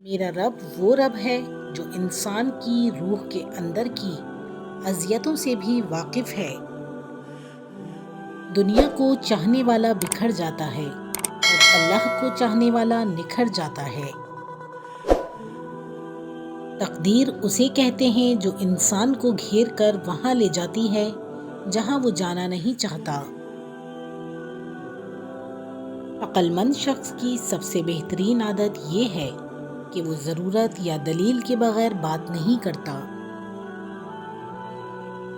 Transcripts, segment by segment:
میرا رب وہ رب ہے جو انسان کی روح کے اندر کی اذیتوں سے بھی واقف ہے۔ دنیا کو چاہنے والا بکھر جاتا ہے اور اللہ کو چاہنے والا نکھر جاتا ہے۔ تقدیر اسے کہتے ہیں جو انسان کو گھیر کر وہاں لے جاتی ہے جہاں وہ جانا نہیں چاہتا۔ عقل مند شخص کی سب سے بہترین عادت یہ ہے کہ وہ ضرورت یا دلیل کے بغیر بات نہیں کرتا۔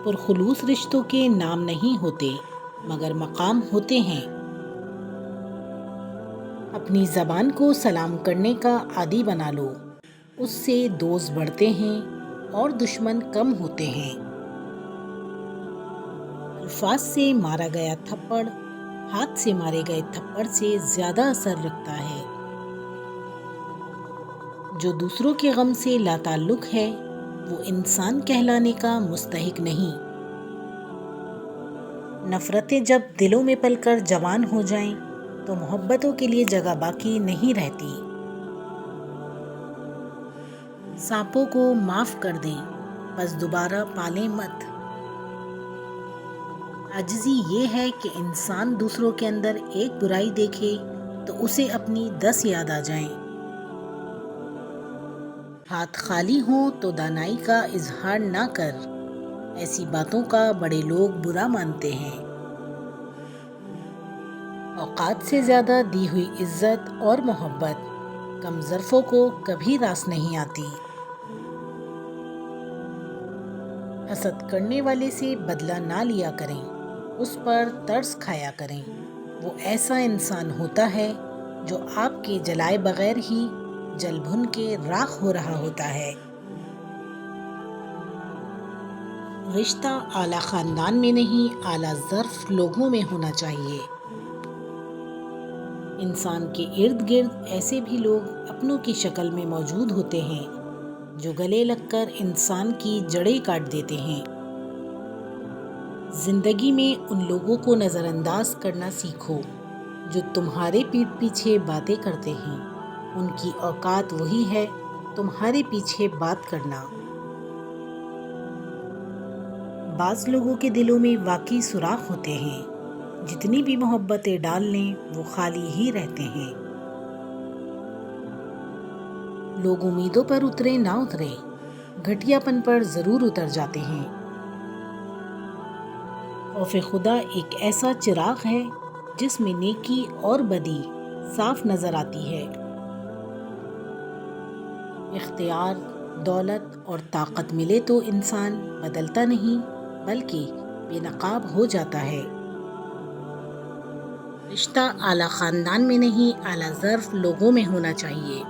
پرخلوص رشتوں کے نام نہیں ہوتے مگر مقام ہوتے ہیں۔ اپنی زبان کو سلام کرنے کا عادی بنا لو، اس سے دوست بڑھتے ہیں اور دشمن کم ہوتے ہیں۔ الفاظ سے مارا گیا تھپڑ ہاتھ سے مارے گئے تھپڑ سے زیادہ اثر رکھتا ہے۔ جو دوسروں کے غم سے لا تعلق ہے وہ انسان کہلانے کا مستحق نہیں۔ نفرتیں جب دلوں میں پل کر جوان ہو جائیں تو محبتوں کے لیے جگہ باقی نہیں رہتی۔ سانپوں کو معاف کر دیں بس دوبارہ پالیں مت۔ عاجزی یہ ہے کہ انسان دوسروں کے اندر ایک برائی دیکھے تو اسے اپنی 10 یاد آ جائیں۔ ہاتھ خالی ہوں تو دانائی کا اظہار نہ کر، ایسی باتوں کا بڑے لوگ برا مانتے ہیں۔ اوقات سے زیادہ دی ہوئی عزت اور محبت کم ظرفوں کو کبھی راس نہیں آتی۔ حسد کرنے والے سے بدلہ نہ لیا کریں، اس پر ترس کھایا کریں۔ وہ ایسا انسان ہوتا ہے جو آپ کے جلائے بغیر ہی جل بھن کے راکھ ہو رہا ہوتا ہے۔ رشتہ اعلیٰ خاندان میں نہیں اعلیٰ ظرف لوگوں میں ہونا چاہیے۔ انسان کے ارد گرد ایسے بھی لوگ اپنوں کی شکل میں موجود ہوتے ہیں جو گلے لگ کر انسان کی جڑیں کاٹ دیتے ہیں۔ زندگی میں ان لوگوں کو نظر انداز کرنا سیکھو جو تمہارے پیٹھ پیچھے باتیں کرتے ہیں۔ ان کی اوقات وہی ہے تمہارے پیچھے بات کرنا۔ بعض لوگوں کے دلوں میں واقعی سوراخ ہوتے ہیں، جتنی بھی محبتیں ڈال لیں وہ خالی ہی رہتے ہیں۔ لوگ امیدوں پر اترے نہ اترے، گھٹیا پن پر ضرور اتر جاتے ہیں۔ خوف خدا ایک ایسا چراغ ہے جس میں نیکی اور بدی صاف نظر آتی ہے۔ اختیار، دولت اور طاقت ملے تو انسان بدلتا نہیں بلکہ بے نقاب ہو جاتا ہے۔ رشتہ اعلیٰ خاندان میں نہیں اعلیٰ ظرف لوگوں میں ہونا چاہیے۔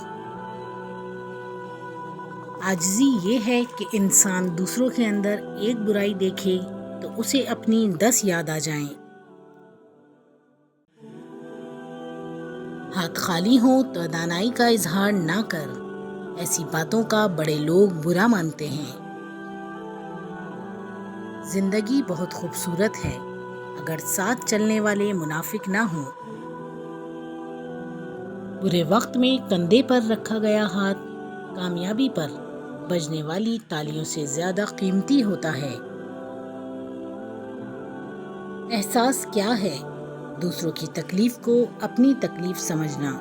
عاجزی یہ ہے کہ انسان دوسروں کے اندر ایک برائی دیکھے تو اسے اپنی 10 یاد آ جائیں۔ ہاتھ خالی ہوں تو دانائی کا اظہار نہ کر، ایسی باتوں کا بڑے لوگ برا مانتے ہیں۔ زندگی بہت خوبصورت ہے اگر ساتھ چلنے والے منافق نہ ہوں۔ برے وقت میں کندھے پر رکھا گیا ہاتھ کامیابی پر بجنے والی تالیوں سے زیادہ قیمتی ہوتا ہے۔ احساس کیا ہے؟ دوسروں کی تکلیف کو اپنی تکلیف سمجھنا۔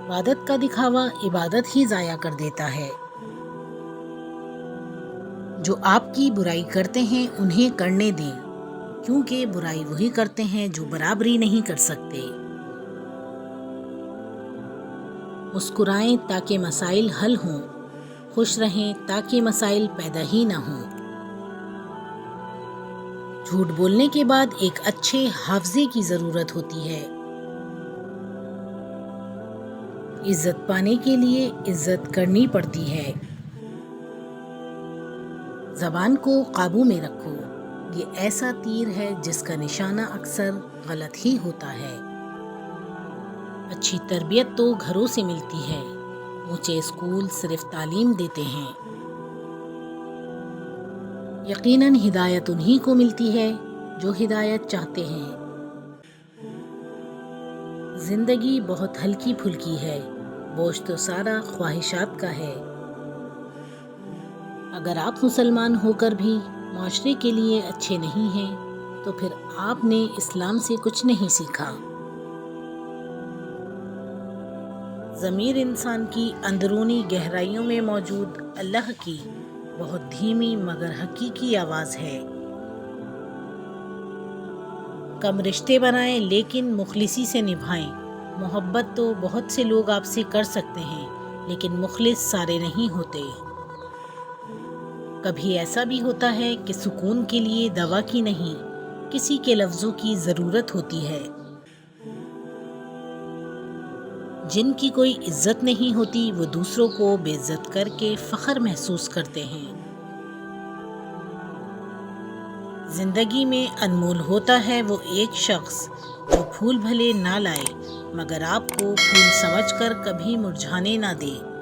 عبادت کا دکھاوا عبادت ہی ضائع کر دیتا ہے۔ جو آپ کی برائی کرتے ہیں انہیں کرنے دیں، کیونکہ برائی وہی کرتے ہیں جو برابری نہیں کر سکتے۔ مسکرائیں تاکہ مسائل حل ہوں، خوش رہیں تاکہ مسائل پیدا ہی نہ ہوں۔ جھوٹ بولنے کے بعد ایک اچھے حافظے کی ضرورت ہوتی ہے۔ عزت پانے کے لیے عزت کرنی پڑتی ہے۔ زبان کو قابو میں رکھو، یہ ایسا تیر ہے جس کا نشانہ اکثر غلط ہی ہوتا ہے۔ اچھی تربیت تو گھروں سے ملتی ہے، اونچے اسکول صرف تعلیم دیتے ہیں۔ یقیناً ہدایت انہی کو ملتی ہے جو ہدایت چاہتے ہیں۔ زندگی بہت ہلکی پھلکی ہے، بوجھ تو سارا خواہشات کا ہے۔ اگر آپ مسلمان ہو کر بھی معاشرے کے لیے اچھے نہیں ہیں تو پھر آپ نے اسلام سے کچھ نہیں سیکھا۔ ضمیر انسان کی اندرونی گہرائیوں میں موجود اللہ کی بہت دھیمی مگر حقیقی آواز ہے۔ کم رشتے بنائیں لیکن مخلصی سے نبھائیں۔ محبت تو بہت سے لوگ آپ سے کر سکتے ہیں لیکن مخلص سارے نہیں ہوتے۔ کبھی ایسا بھی ہوتا ہے کہ سکون کے لیے دوا کی نہیں، کسی کے لفظوں کی ضرورت ہوتی ہے۔ جن کی کوئی عزت نہیں ہوتی وہ دوسروں کو بے عزت کر کے فخر محسوس کرتے ہیں۔ زندگی میں انمول ہوتا ہے وہ ایک شخص جو پھول بھلے نہ لائے مگر آپ کو پھول سمجھ کر کبھی مرجھانے نہ دے۔